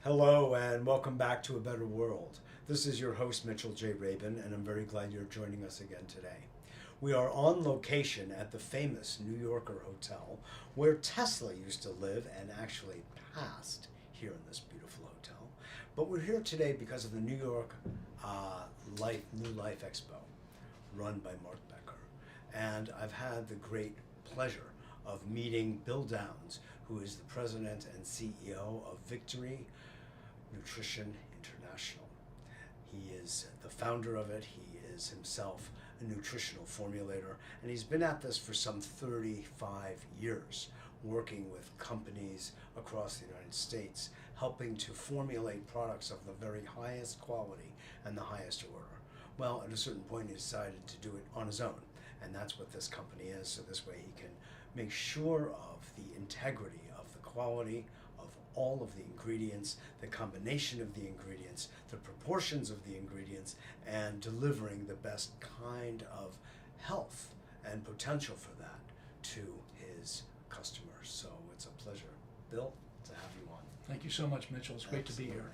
Hello and welcome back to A Better World. This is your host Mitchell J. Rabin, and I'm very glad you're joining us again today. We are on location at the famous New Yorker hotel where Tesla used to live and actually passed here in this beautiful hotel. But we're here today because of the New York New Life Expo run by Mark Becker. And I've had the great pleasure of meeting Bill Downs, who is the president and CEO of Victory Nutrition International. He is the founder of it. He is himself a nutritional formulator, and he's been at this for some 35 years, working with companies across the United States, helping to formulate products of the very highest quality and the highest order. Well, at a certain point he decided to do it on his own, and that's what this company is, so this way he can make sure of the integrity of the quality of all of the ingredients, the combination of the ingredients, the proportions of the ingredients, and delivering the best kind of health and potential for that to his customers. So it's a pleasure, Bill, to have you on. Thank you so much, Mitchell. It's great to be here.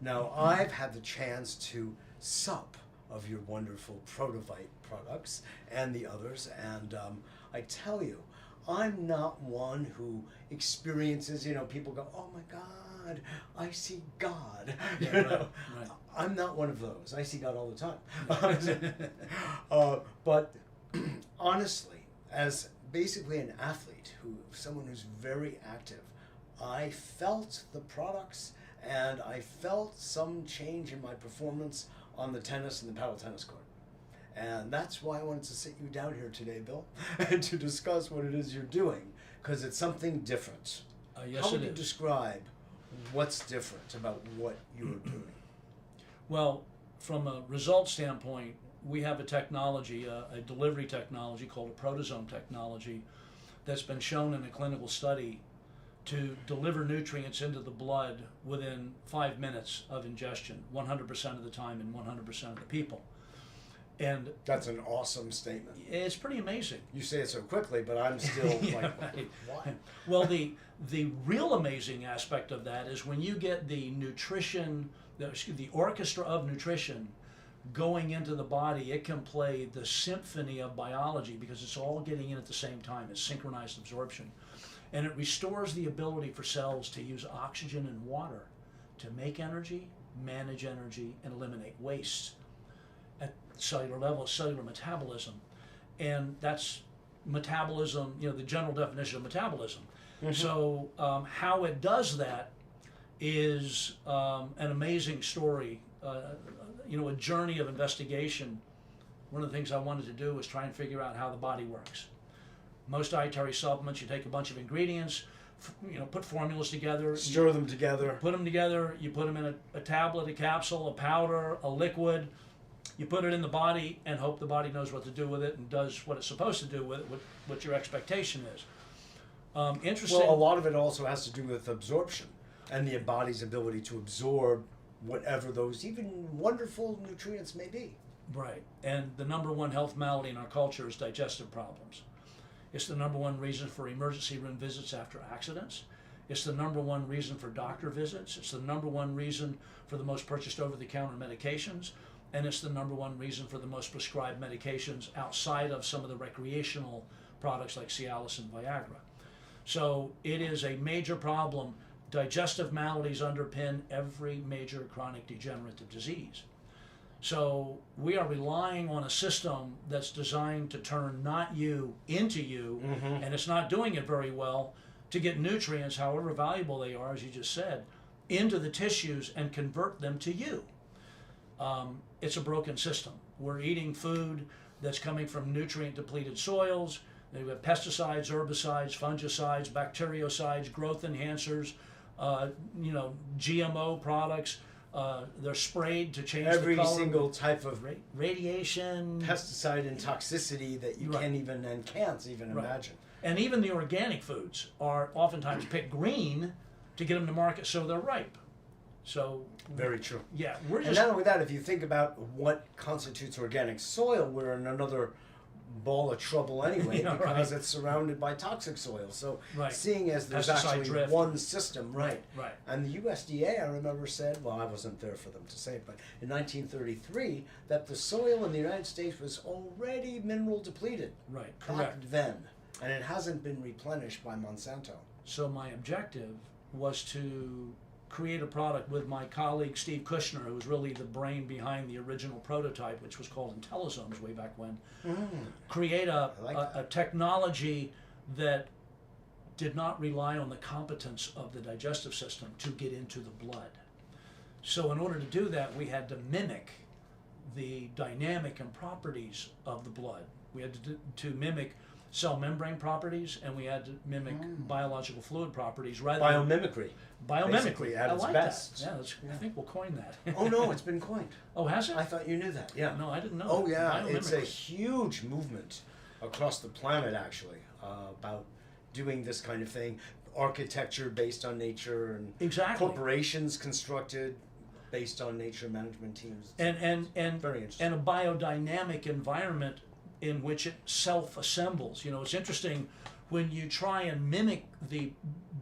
Now, I've had the chance to sup of your wonderful Protovite products and the others, and I tell you, I'm not one who experiences, people go, oh my God, I see God. Right. I'm not one of those. I see God all the time. But honestly, as basically an athlete, someone who's very active, I felt the products and I felt some change in my performance on the tennis and the paddle tennis court. And that's why I wanted to sit you down here today, Bill, and to discuss what it is you're doing, because it's something different. Yes, How would you describe what's different about what you're doing? Well, from a result standpoint, we have a technology, a delivery technology called a proteasome technology that's been shown in a clinical study to deliver nutrients into the blood within 5 minutes of ingestion, 100% of the time in 100% of the people. And that's an awesome statement. It's pretty amazing. You say it so quickly, but I'm still right. What? Well, the real amazing aspect of that is when you get the nutrition, the orchestra of nutrition going into the body, it can play the symphony of biology because it's all getting in at the same time. It's synchronized absorption. And it restores the ability for cells to use oxygen and water to make energy, manage energy, and eliminate waste. At cellular level, cellular metabolism, and that's metabolism, the general definition of metabolism. Mm-hmm. So how it does that is an amazing story, a journey of investigation. One of the things I wanted to do was try and figure out how the body works. Most dietary supplements, you take a bunch of ingredients, put formulas together, stir them together, put them together, you put them in a tablet, a capsule, a powder, a liquid. You put it in the body and hope the body knows what to do with it and does what it's supposed to do with it, what your expectation is. Interesting. Well, a lot of it also has to do with absorption and the body's ability to absorb whatever those even wonderful nutrients may be. Right. And the number one health malady in our culture is digestive problems. It's the number one reason for emergency room visits after accidents. It's the number one reason for doctor visits. It's the number one reason for the most purchased over-the-counter medications. And it's the number one reason for the most prescribed medications outside of some of the recreational products like Cialis and Viagra. So it is a major problem. Digestive maladies underpin every major chronic degenerative disease. So we are relying on a system that's designed to turn not you into you, mm-hmm. and it's not doing it very well, to get nutrients, however valuable they are, as you just said, into the tissues and convert them to you. It's a broken system. We're eating food that's coming from nutrient-depleted soils. We have pesticides, herbicides, fungicides, bactericides, growth enhancers, you know, GMO products. They're sprayed to change Every the color. single type of Radiation. pesticide and toxicity that you Right. can't even Right. imagine. And even the organic foods are oftentimes picked green to get them to market so they're ripe. So, Very true. yeah, we're And just... not only that, if you think about what constitutes organic soil, we're in another ball of trouble anyway Yeah, because right. it's surrounded by toxic soil. So Right. seeing as there's Pesticide actually drift. one system, right? Right. And the USDA, I remember, said, well, I wasn't there for them to say it, but in 1933, that the soil in the United States was already mineral depleted Right, back correct. then. And it hasn't been replenished by Monsanto. So my objective was to create a product with my colleague Steve Kushner, who was really the brain behind the original prototype, which was called Intellisomes way back when. Create I like a technology that did not rely on the competence of the digestive system to get into the blood. So in order to do that, we had to mimic the dynamic and properties of the blood. We had to mimic cell membrane properties, and we had to mimic biological fluid properties rather Biomimicry. than basically at I its like best. that. Yeah, I think we'll coin that. Oh no, it's been coined. Oh, has it? I thought you knew that. Yeah. No, I didn't know. Oh that. yeah, it's a Biomimicry. huge movement across the planet actually about doing this kind of thing. Architecture based on nature and Exactly. corporations constructed based on nature, management teams. and Very interesting. and a biodynamic environment in which it self-assembles. You know, it's interesting when you try and mimic the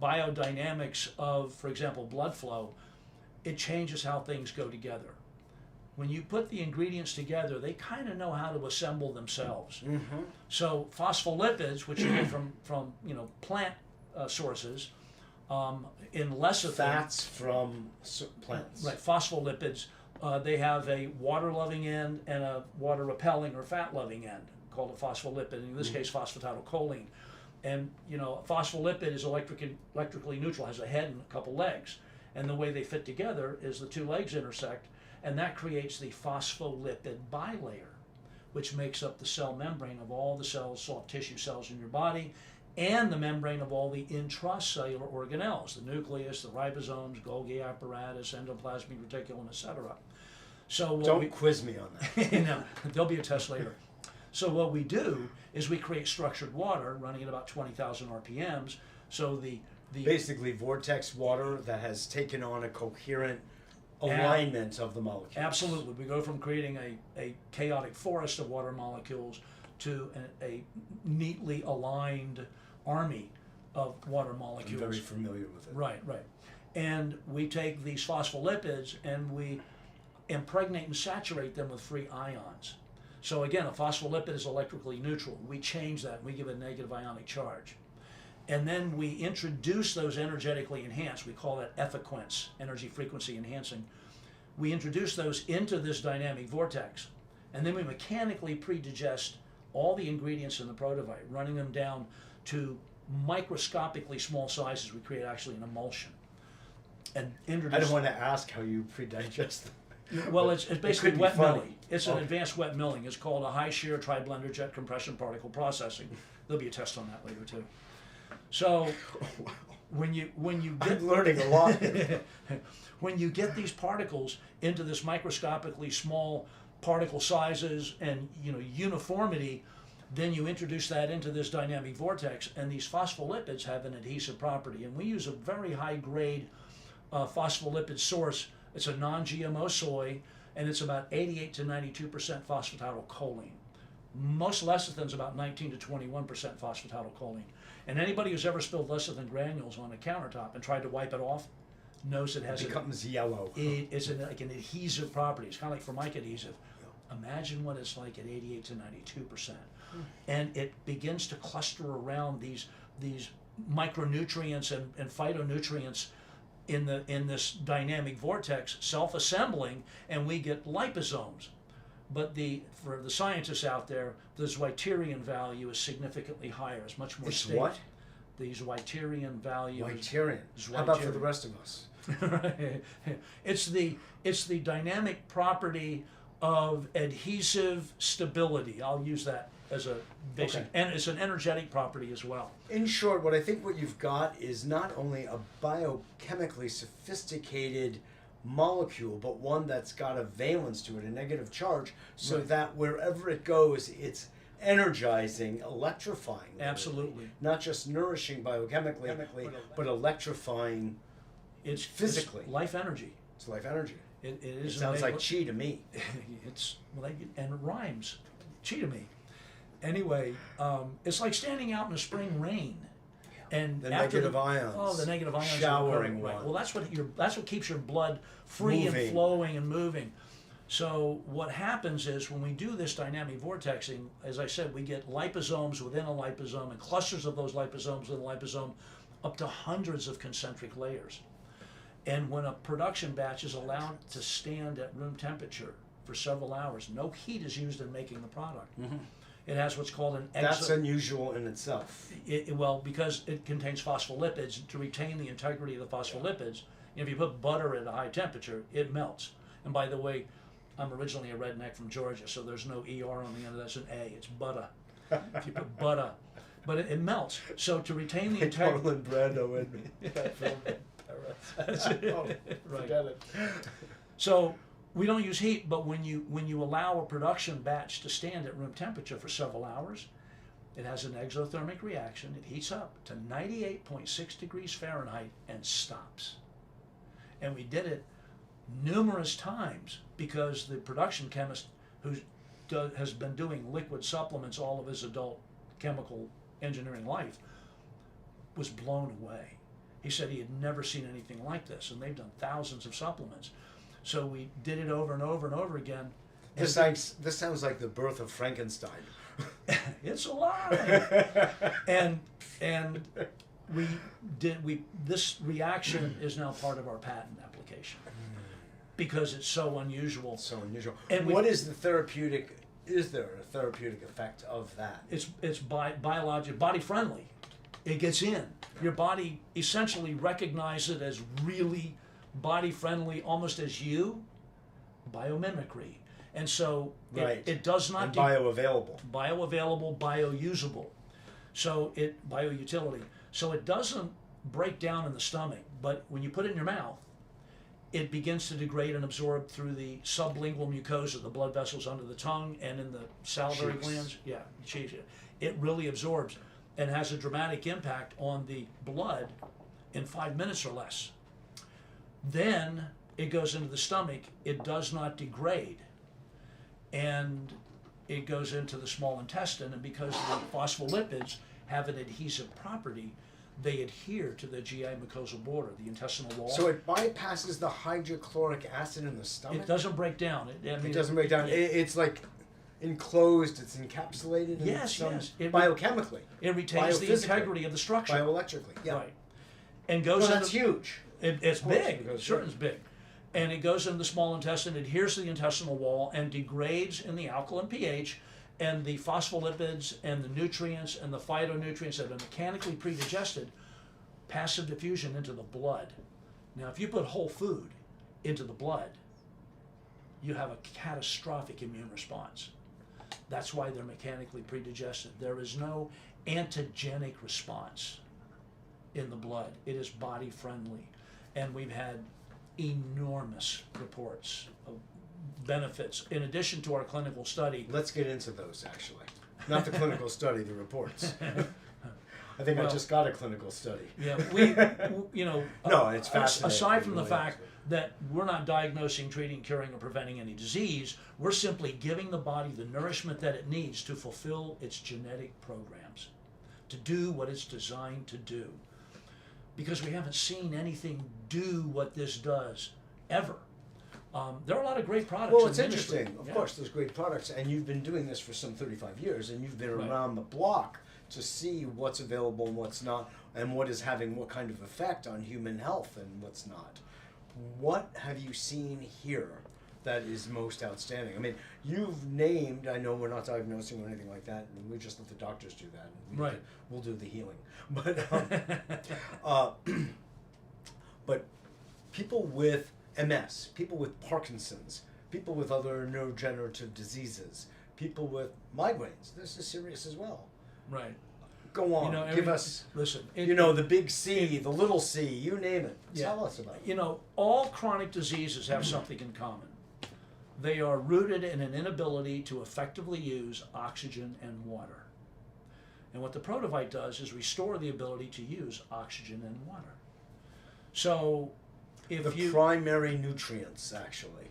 biodynamics of, for example, blood flow, it changes how things go together. When you put the ingredients together, they kind of know how to assemble themselves. Mm-hmm. So phospholipids, which you get from you know, plant sources, in lecithin, Fats from plants. right, phospholipids, they have a water-loving end and a water-repelling or fat-loving end called a phospholipid. In this case, phosphatidylcholine. And you know, a phospholipid is electrically neutral, has a head and a couple legs. And the way they fit together is the two legs intersect, and that creates the phospholipid bilayer, which makes up the cell membrane of all the cells, soft tissue cells in your body, and the membrane of all the intracellular organelles, the nucleus, the ribosomes, Golgi apparatus, endoplasmic reticulum, etc. So what Don't quiz me on that. no, there'll be a test later. So what we do is we create structured water running at about 20,000 RPMs. So the Basically, vortex water that has taken on a coherent alignment of the molecules. absolutely, we go from creating a chaotic forest of water molecules to a neatly aligned army of water I'm molecules. very familiar with it. Right. And we take these phospholipids and we impregnate and saturate them with free ions. So again, a phospholipid is electrically neutral. We change that, we give it a negative ionic charge. And then we introduce those energetically enhanced, we call that effiquence, energy frequency enhancing. We introduce those into this dynamic vortex, and then we mechanically pre-digest all the ingredients in the protovite, running them down to microscopically small sizes. We create actually an emulsion. And introduce. I don't want to ask how you pre-digest them. Well, it's basically could be wet funny. milling. It's an Okay. advanced wet milling. It's called a high shear tri-blender jet compression particle processing. There'll be a test on that later too. So Wow. when you get I'm learning a lot. when you get these particles into this microscopically small particle sizes and uniformity, then you introduce that into this dynamic vortex, and these phospholipids have an adhesive property, and we use a very high grade phospholipid source. It's a non-GMO soy, and it's about 88 to 92% phosphatidylcholine. Most lecithin's about 19 to 21% phosphatidylcholine. And anybody who's ever spilled lecithin granules on a countertop and tried to wipe it off knows it has It becomes yellow. it's like an adhesive property. It's kind of like formic adhesive. Imagine what it's like at 88 to 92%. And it begins to cluster around these micronutrients and phytonutrients in this dynamic vortex, self-assembling, and we get liposomes. But for the scientists out there, the Zweiterian value is significantly higher. It's much more It's stable. what? The Zweiterian value. Whiterian. is How about for Zweiterian. the rest of us? It's the dynamic property of adhesive stability. I'll use that as a basic, Okay. and it's an energetic property as well. In short, what I think what you've got is not only a biochemically sophisticated molecule, but one that's got a valence to it, a negative charge, so Right. that wherever it goes, it's energizing, electrifying. literally. Absolutely. Not just nourishing biochemically, but electrifying. It's Physically. it's life energy. It's life energy. It It is. sounds like chi to me. It's well, and it rhymes. Chi to me. Anyway, it's like standing out in a spring rain, and The after negative ions. Oh, the negative ions. are Showering occurring, right. ones. Well, that's what keeps your blood free Moving. and flowing and moving. So what happens is when we do this dynamic vortexing, as I said, we get liposomes within a liposome and clusters of those liposomes within a liposome, up to hundreds of concentric layers. And when a production batch is allowed to stand at room temperature for several hours, no heat is used in making the product. It has what's called an That's unusual in itself. well, because it contains phospholipids, to retain the integrity of the phospholipids, if you put butter at a high temperature, it melts. And by the way, I'm originally a redneck from Georgia, so there's no ER on the end of that, it's an A, it's butter. If you put butter, but it melts. So to retain the integrity. Marlon Brando in me. That film. Oh, Right. forget it. So we don't use heat, but when you allow a production batch to stand at room temperature for several hours, it has an exothermic reaction. It heats up to 98.6 degrees Fahrenheit and stops. And we did it numerous times because the production chemist who has been doing liquid supplements all of his adult chemical engineering life was blown away. He said he had never seen anything like this, and they've done thousands of supplements. So we did it over and over and over again. This sounds like the birth of Frankenstein. It's alive. and this reaction is now part of our patent application because it's so unusual. So unusual. And what is the therapeutic? Is there a therapeutic effect of that? It's biologic, body friendly. It gets in. Your body essentially recognizes it as really body friendly, almost as you. Biomimicry. And so Right. it does not And bioavailable. bioavailable, biousable. So bioutility. So it doesn't break down in the stomach, but when you put it in your mouth, it begins to degrade and absorb through the sublingual mucosa, the blood vessels under the tongue and in the salivary Cheeks. glands. Yeah, cheeks. It really absorbs and has a dramatic impact on the blood in 5 minutes or less. Then it goes into the stomach. It does not degrade. And it goes into the small intestine, and because the phospholipids have an adhesive property, they adhere to the GI mucosal border, the intestinal wall. So it bypasses the hydrochloric acid in the stomach? It doesn't break down. It doesn't break down. It's like enclosed, it's encapsulated in Yes, some yes. biochemically. It retains the Biophysically. integrity of the structure. Bioelectrically. Yeah. Right. And goes Well, into that's huge. It's course, big. because- Certainly it's big. And it goes into the small intestine, adheres to the intestinal wall, and degrades in the alkaline pH, and the phospholipids and the nutrients and the phytonutrients that are mechanically predigested, passive diffusion into the blood. Now, if you put whole food into the blood, you have a catastrophic immune response. That's why they're mechanically predigested. There is no antigenic response in the blood. It is body friendly. And we've had enormous reports of benefits in addition to our clinical study. Let's get into those, actually. Not the clinical study, the reports. I think I Well, just got a clinical study. Yeah, No, it's fascinating. aside from the Really. fact that we're not diagnosing, treating, curing, or preventing any disease, we're simply giving the body the nourishment that it needs to fulfill its genetic programs, to do what it's designed to do. Because we haven't seen anything do what this does, ever. There are a lot of great products. Well, in it's the industry. interesting. Of Yeah. course, there's great products, and you've been doing this for some 35 years, and you've been Right. around the block to see what's available and what's not, and what is having what kind of effect on human health and what's not. What have you seen here that is most outstanding? I mean, you've named, I know we're not diagnosing or anything like that, and we just let the doctors do that. And Right. We'll do the healing. But, but people with MS, people with Parkinson's, people with other neurodegenerative diseases, people with migraines. This is serious as well. Right. Go on, give us, listen. the big C, the little C, you name it. Yeah. Tell us about it. All chronic diseases have something in common. They are rooted in an inability to effectively use oxygen and water. And what the Protovite does is restore the ability to use oxygen and water. So, the primary nutrients, actually.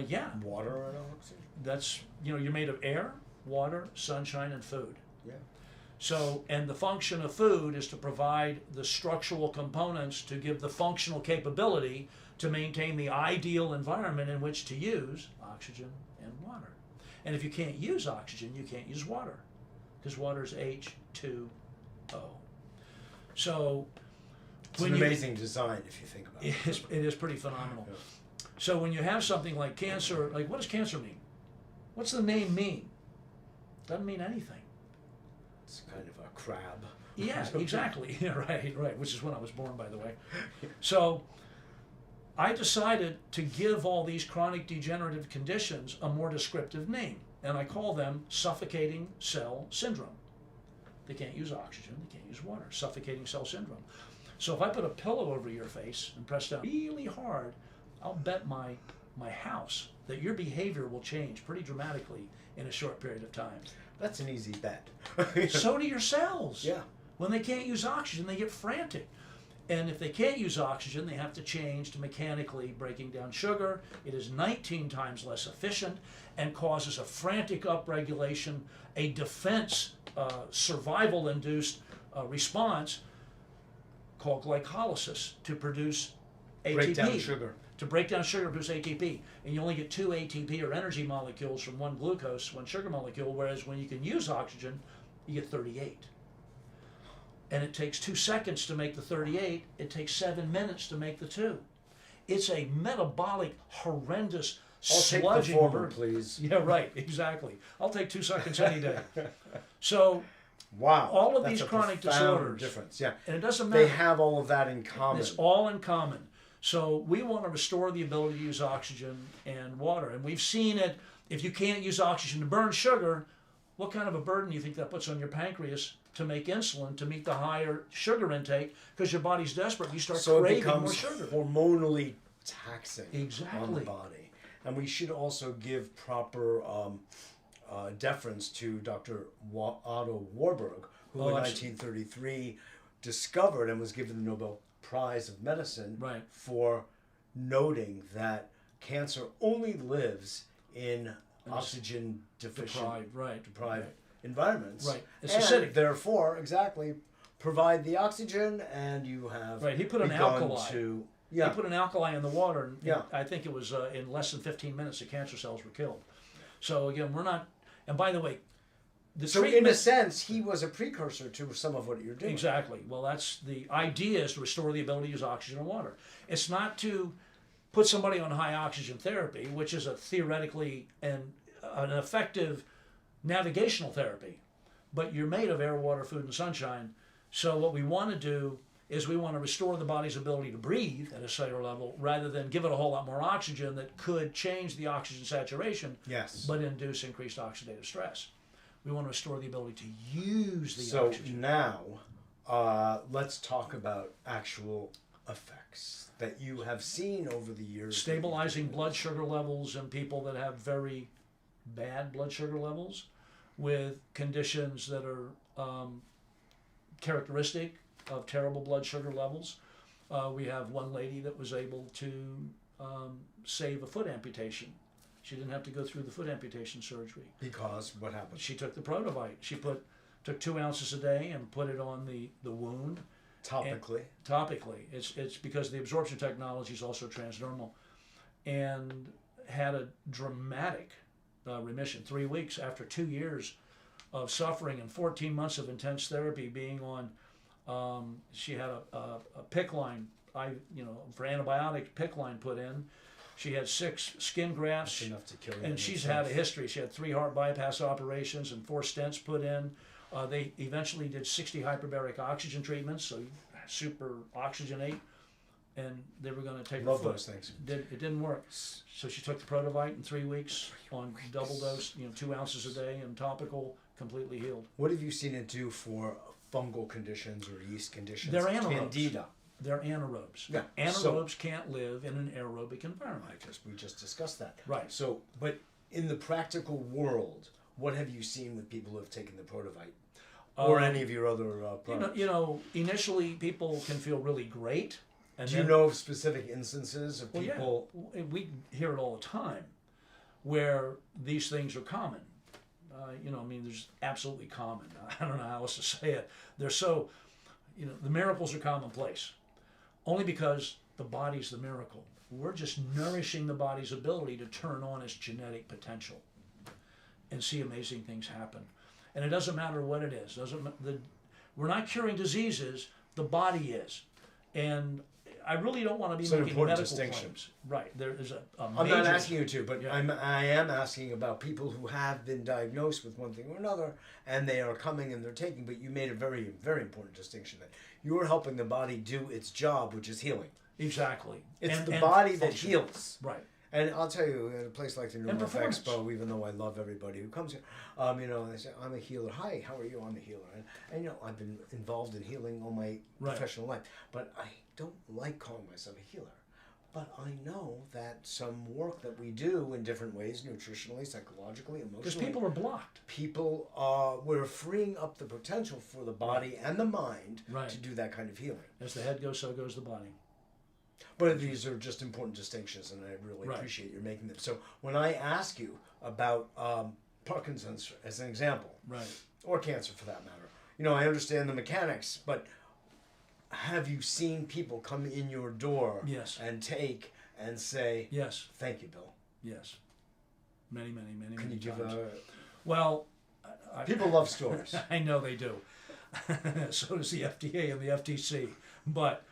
Yeah. Water and oxygen. That's, you're made of air, water, sunshine, and food. Yeah. So, and the function of food is to provide the structural components to give the functional capability to maintain the ideal environment in which to use oxygen and water. And if you can't use oxygen, you can't use water, because water is H2O. So, it's an amazing design if you think about it. It is pretty phenomenal. Yeah. So when you have something like cancer, like what does cancer mean? What's the name mean? Doesn't mean anything. It's kind of a crab. Yeah, exactly. Yeah, right. Which is when I was born, by the way. So I decided to give all these chronic degenerative conditions a more descriptive name, and I call them suffocating cell syndrome. They can't use oxygen, they can't use water. Suffocating cell syndrome. So if I put a pillow over your face and press down really hard, I'll bet my house that your behavior will change pretty dramatically in a short period of time. That's an easy bet. So do your cells. Yeah. When they can't use oxygen, they get frantic. And if they can't use oxygen, they have to change to mechanically breaking down sugar. It is 19 times less efficient and causes a frantic upregulation, a defense, survival-induced response called glycolysis to produce ATP. Break down sugar. To break down sugar, produce ATP. And you only get 2 ATP or energy molecules from one glucose, one sugar molecule, whereas when you can use oxygen, you get 38. And it takes 2 seconds to make the 38. It takes 7 minutes to make the 2. It's a metabolic, horrendous, sludging I'll take the former, burden. please. Yeah, right, exactly. I'll take 2 seconds any day. So, wow, all of that's these a chronic profound disorders, difference. Yeah, and it doesn't matter. They have all of that in common. It's all in common. So we want to restore the ability to use oxygen and water. And we've seen it, if you can't use oxygen to burn sugar, what kind of a burden do you think that puts on your pancreas to make insulin to meet the higher sugar intake? Because your body's desperate. You start craving more sugar. It becomes hormonally taxing Exactly. on the body. And we should also give proper deference to Dr. Otto Warburg, who in 1933 discovered and was given the Nobel Prize of Medicine for noting that cancer only lives in oxygen deficient, deprived environments. Right. It's and acidic. Therefore, exactly, provide the oxygen and you have He put an alkali. He put an alkali in the water, and Yeah. I think it was in less than 15 minutes the cancer cells were killed. So again, we're not, and by the way, so in a sense, he was a precursor to some of what you're doing. Exactly. Well, that's the idea, is to restore the ability to use oxygen and water. It's not to put somebody on high oxygen therapy, which is a theoretically an effective navigational therapy, but you're made of air, water, food, and sunshine. So what we want to do is we want to restore the body's ability to breathe at a cellular level rather than give it a whole lot more oxygen that could change the oxygen saturation, but induce increased oxidative stress. We want to restore the ability to use the oxygen. So now, let's talk about actual effects that you have seen over the years. Stabilizing blood sugar levels in people that have very bad blood sugar levels with conditions that are characteristic of terrible blood sugar levels. We have one lady that was able to save a foot amputation. She didn't have to go through the foot amputation surgery. Because what happened? She took the Protovite. She took 2 ounces a day and put it on the wound. Topically. Topically. It's because the absorption technology is also transdermal, and had a dramatic remission. 3 weeks after 2 years of suffering and 14 months of intense therapy, being on, she had a PICC line, for antibiotic PICC line put in. She had 6 skin grafts. That's enough to kill you. And she's had a history. She had 3 heart bypass operations and 4 stents put in. They eventually did 60 hyperbaric oxygen treatments, so you super oxygenate. and they were going to take Love her foot. those things. It didn't work. So she took the Protovite in 3 weeks on double dose, 2 ounces a day, and topical, completely healed. What have you seen it do for fungal conditions or yeast conditions? They're anaerobes. Candida. They're anaerobes. Yeah. Anaerobes can't live in an aerobic environment. We just discussed that. Right. So, but in the practical world, what have you seen with people who have taken the Protovite? Or any of your other products? Initially people can feel really great. And do you know of specific instances of people? Yeah. We hear it all the time where these things are common. There's absolutely common. I don't know how else to say it. They're so, the miracles are commonplace. Only because the body's the miracle. We're just nourishing the body's ability to turn on its genetic potential and see amazing things happen. And it doesn't matter what it is. We're not curing diseases. The body is. And I really don't want to be making medical claims. Right. There is a I'm major... not asking you to, but yeah. I am asking about people who have been diagnosed with one thing or another, and they are coming and they're taking. But you made a very, very important distinction that you're helping the body do its job, which is healing. Exactly. It's the body that heals. Right. And I'll tell you, in a place like the New York Expo, even though I love everybody who comes here, they say, I'm a healer. Hi, how are you? I'm a healer. And I've been involved in healing all my professional life. But I don't like calling myself a healer. But I know that some work that we do in different ways, nutritionally, psychologically, emotionally. Because people are blocked. We're freeing up the potential for the body and the mind to do that kind of healing. As the head goes, so goes the body. But these are just important distinctions, and I really appreciate you making them. So when I ask you about Parkinson's as an example, or cancer for that matter, I understand the mechanics, but have you seen people come in your door and take and say, yes, thank you, Bill? Yes. Many Can you give times. Well, people love stories. I know they do. So does the FDA and the FTC. But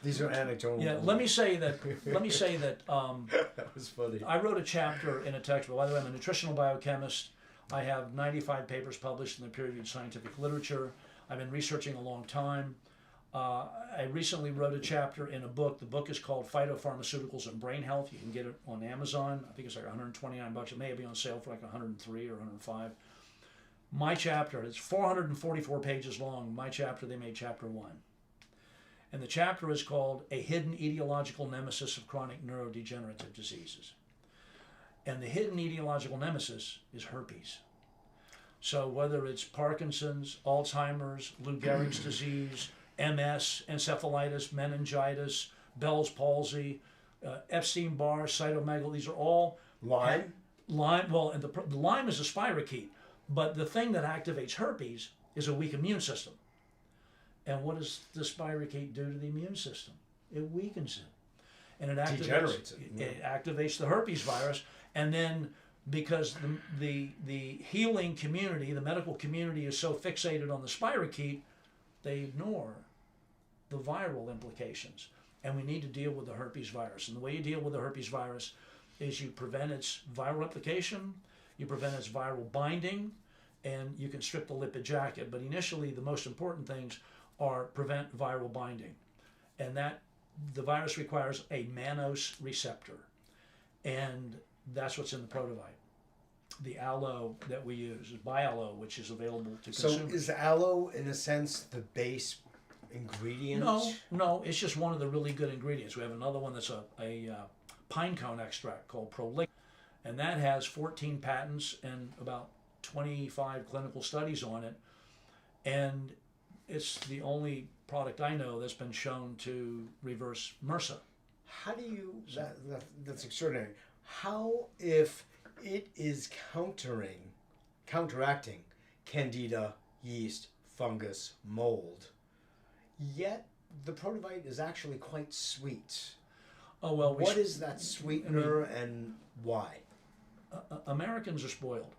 these are anecdotal. Yeah, let me say that. That was funny. I wrote a chapter in a textbook. By the way, I'm a nutritional biochemist. I have 95 papers published in the peer-reviewed scientific literature. I've been researching a long time. I recently wrote a chapter in a book. The book is called Phytopharmaceuticals and Brain Health. You can get it on Amazon. I think it's like $129. It may be on sale for like 103 or 105. My chapter, it's 444 pages long. My chapter, they made chapter 1. And the chapter is called A Hidden Etiological Nemesis of Chronic Neurodegenerative Diseases. And the hidden etiological nemesis is herpes. So whether it's Parkinson's, Alzheimer's, Lou Gehrig's disease, MS, encephalitis, meningitis, Bell's palsy, Epstein-Barr, cytomegalovirus, these are all... Lyme? Lyme, well, and the Lyme is a spirochete, but the thing that activates herpes is a weak immune system. And what does the spirochete do to the immune system? It weakens it. And it activates it activates the herpes virus. And then because the healing community, the medical community is so fixated on the spirochete, they ignore the viral implications. And we need to deal with the herpes virus. And the way you deal with the herpes virus is you prevent its viral replication, you prevent its viral binding, and you can strip the lipid jacket. But initially, the most important things are prevent viral binding. And that the virus requires a mannose receptor. And that's what's in the Protovite. The aloe that we use is bialoe, which is available to consumers. So is aloe, in a sense, the base ingredient? No, it's just one of the really good ingredients. We have another one that's a pine cone extract called Prolic, and that has 14 patents and about 25 clinical studies on it. And it's the only product I know that's been shown to reverse MRSA. How do you... That's extraordinary. How, if it is counteracting candida, yeast, fungus, mold, yet the Protovite is actually quite sweet? Oh, well, what is that sweetener and why? Americans are spoiled.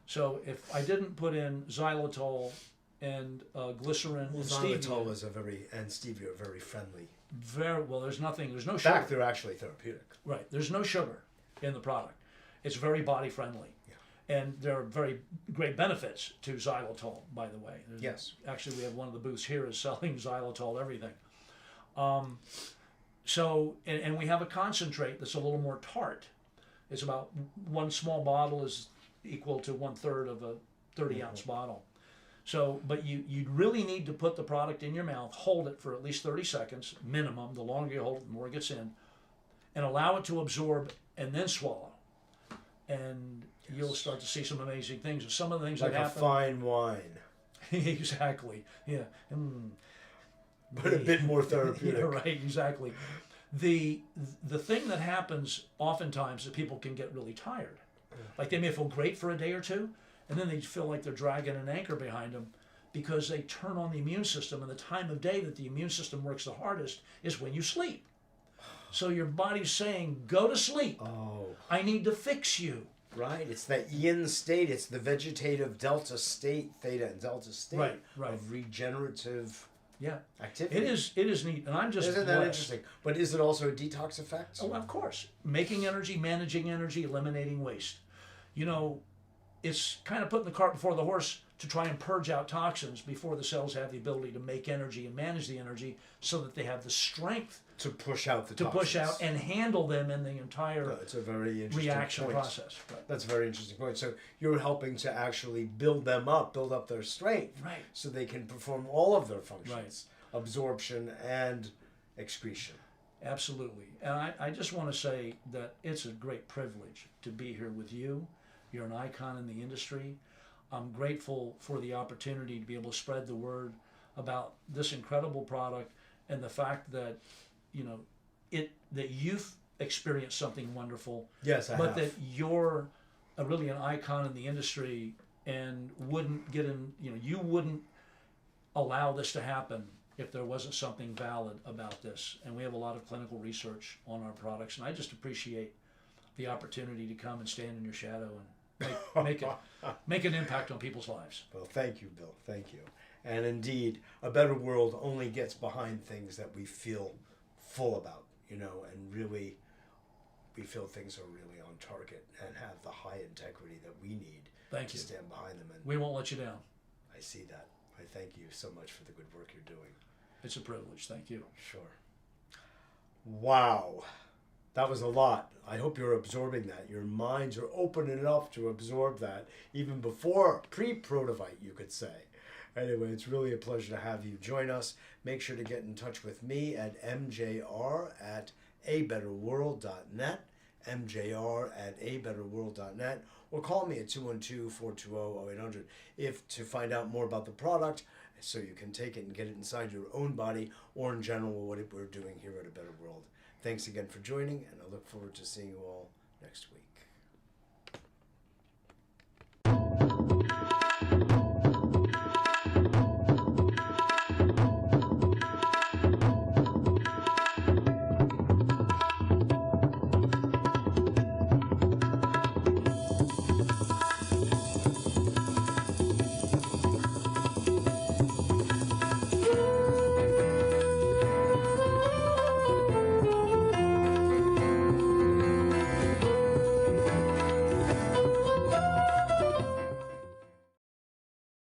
So if I didn't put in xylitol and glycerin and stevia... Xylitol and stevia are very friendly. There's no sugar. In fact, they're actually therapeutic. Right. There's no sugar in the product. It's very body friendly. Yeah. And there are very great benefits to xylitol, by the way. Actually, we have one of the booths here is selling xylitol everything. So, and we have a concentrate that's a little more tart. It's about one small bottle is equal to 1/3 of a 30-ounce bottle. So, but you really need to put the product in your mouth, hold it for at least 30 seconds minimum. The longer you hold it, the more it gets in, and allow it to absorb, and then swallow. And you'll start to see some amazing things. And some of the things like that happen. a fine wine, Exactly. Yeah. but a bit more therapeutic. Yeah, right. Exactly. The thing that happens oftentimes is people can get really tired. Like they may feel great for a day or two, and then they feel like they're dragging an anchor behind them because they turn on the immune system, and the time of day that the immune system works the hardest is when you sleep. So your body's saying, go to sleep. Oh. I need to fix you. Right, it's that yin state, it's the vegetative delta state, theta and delta state Right. of regenerative Yeah. activity. It is neat, and I'm just Isn't that blessed. interesting? But is it also a detox effect? Oh, of course. Making energy, managing energy, eliminating waste. You know, it's kind of putting the cart before the horse to try and purge out toxins before the cells have the ability to make energy and manage the energy so that they have the strength to push out the to toxins. push out and handle them in the entire It's a very interesting reaction point. process. Right. That's a very interesting point. So you're helping to actually build them up, build up their strength, Right. so they can perform all of their functions, absorption and excretion. Absolutely. And I just want to say that it's a great privilege to be here with you. You're an icon in the industry. I'm grateful for the opportunity to be able to spread the word about this incredible product and the fact that, you know, that you've experienced something wonderful. Yes, I but have. that you're really an icon in the industry and wouldn't get in, you wouldn't allow this to happen if there wasn't something valid about this. And we have a lot of clinical research on our products, and I just appreciate the opportunity to come and stand in your shadow and make an impact on people's lives. Well, thank you, Bill. Thank you. And indeed, a better world only gets behind things that we feel full about, and really we feel things are really on target and have the high integrity that we need Thank to you. stand behind them. And We won't let you down. I see that. I thank you so much for the good work you're doing. It's a privilege. Thank you. Sure. Wow. That was a lot. I hope you're absorbing that. Your minds are open enough to absorb that, even before pre-protovite, you could say. Anyway, it's really a pleasure to have you join us. Make sure to get in touch with me at mjr@abetterworld.net, mjr@abetterworld.net, or call me at 212-420-0800 to find out more about the product, so you can take it and get it inside your own body, or in general what we're doing here at A Better World. Thanks again for joining, and I look forward to seeing you all next week.